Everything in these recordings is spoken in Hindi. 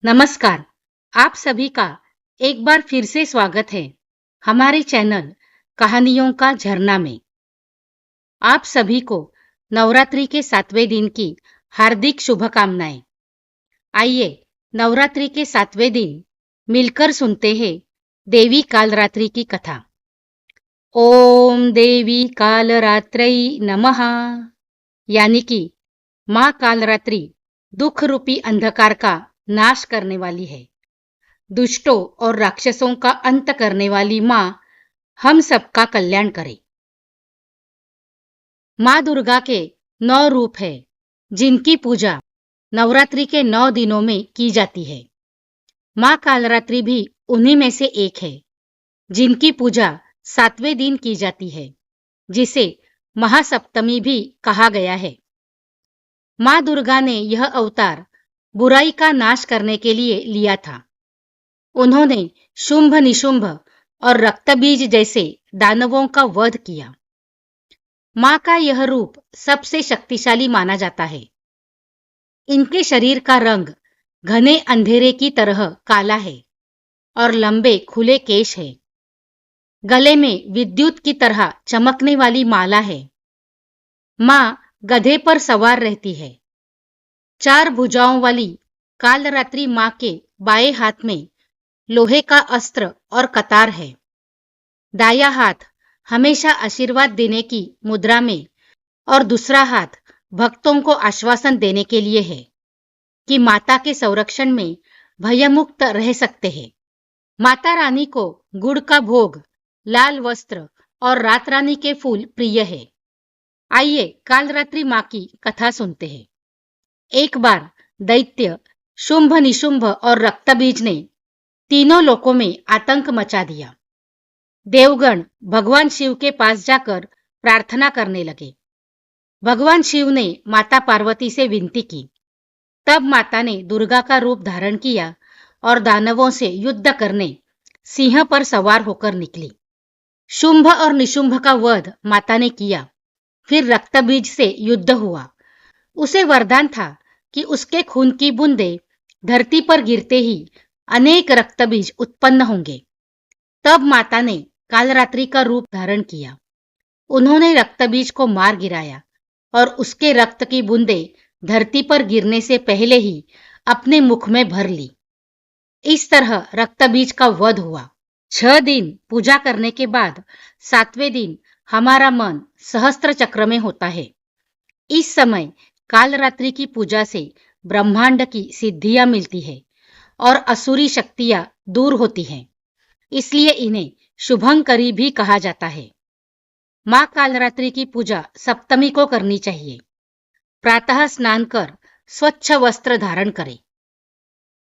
नमस्कार। आप सभी का एक बार फिर से स्वागत है हमारे चैनल कहानियों का झरना में। आप सभी को नवरात्रि के 7वें दिन की हार्दिक शुभकामनाएं। आइए नवरात्रि के 7वें दिन मिलकर सुनते हैं देवी कालरात्रि की कथा। ओम देवी कालरात्रै नमः। यानी कि माँ कालरात्रि दुख रूपी अंधकार का नाश करने वाली है, दुष्टों और राक्षसों का अंत करने वाली माँ हम सबका कल्याण करे। माँ दुर्गा के 9 रूप है जिनकी पूजा नवरात्रि के 9 दिनों में की जाती है। माँ कालरात्रि भी उन्हीं में से एक है जिनकी पूजा 7वें दिन की जाती है, जिसे महासप्तमी भी कहा गया है। माँ दुर्गा ने यह अवतार बुराई का नाश करने के लिए लिया था। उन्होंने शुंभ निशुंभ और रक्तबीज जैसे दानवों का वध किया। माँ का यह रूप सबसे शक्तिशाली माना जाता है। इनके शरीर का रंग घने अंधेरे की तरह काला है और लंबे खुले केश है। गले में विद्युत की तरह चमकने वाली माला है। माँ गधे पर सवार रहती है। 4 भुजाओं वाली कालरात्रि माँ के बाएं हाथ में लोहे का अस्त्र और कतार है। दायां हाथ हमेशा आशीर्वाद देने की मुद्रा में और दूसरा हाथ भक्तों को आश्वासन देने के लिए है कि माता के संरक्षण में भयमुक्त रह सकते हैं। माता रानी को गुड़ का भोग, लाल वस्त्र और रात रानी के फूल प्रिय है। आइए कालरात्रि माँ की कथा सुनते हैं। एक बार दैत्य शुंभ निशुंभ और रक्तबीज ने तीनों लोकों में आतंक मचा दिया। देवगण भगवान शिव के पास जाकर प्रार्थना करने लगे। भगवान शिव ने माता पार्वती से विनती की। तब माता ने दुर्गा का रूप धारण किया और दानवों से युद्ध करने सिंह पर सवार होकर निकली। शुंभ और निशुंभ का वध माता ने किया। फिर रक्तबीज से युद्ध हुआ। उसे वरदान था कि उसके खून की बूंदें धरती पर गिरते ही अनेक रक्तबीज उत्पन्न होंगे। तब माता ने कालरात्रि का रूप धारण किया। उन्होंने रक्तबीज को मार गिराया और उसके रक्त की बूंदें धरती पर गिरने से पहले ही अपने मुख में भर ली। इस तरह रक्तबीज का वध हुआ। 6 दिन पूजा करने के बाद 7वें दिन हमारा मन सहस्त्र चक्र में होता है। इस समय कालरात्रि की पूजा से ब्रह्मांड की सिद्धियां मिलती है और असुरी शक्तियां दूर होती हैं। इसलिए इन्हें शुभंकरी भी कहा जाता है। माँ कालरात्रि की पूजा सप्तमी को करनी चाहिए। प्रातः स्नान कर स्वच्छ वस्त्र धारण करें।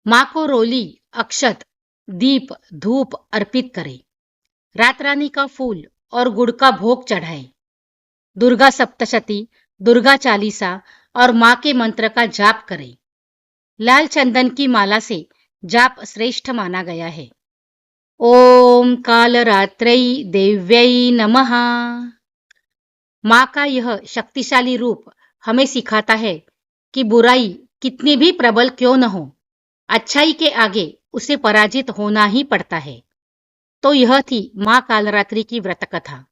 माँ को रोली, अक्षत, दीप, धूप अर्पित करें। रात रानी का फूल और गुड़ का भोग चढ़ाएं। दुर्गा सप्तशती, दुर्गा चालीसा और माँ के मंत्र का जाप करें। लाल चंदन की माला से जाप श्रेष्ठ माना गया है। ओम कालरात्रै देव्यै नमः। माँ का यह शक्तिशाली रूप हमें सिखाता है कि बुराई कितनी भी प्रबल क्यों न हो, अच्छाई के आगे उसे पराजित होना ही पड़ता है। तो यह थी माँ कालरात्रि की व्रत कथा।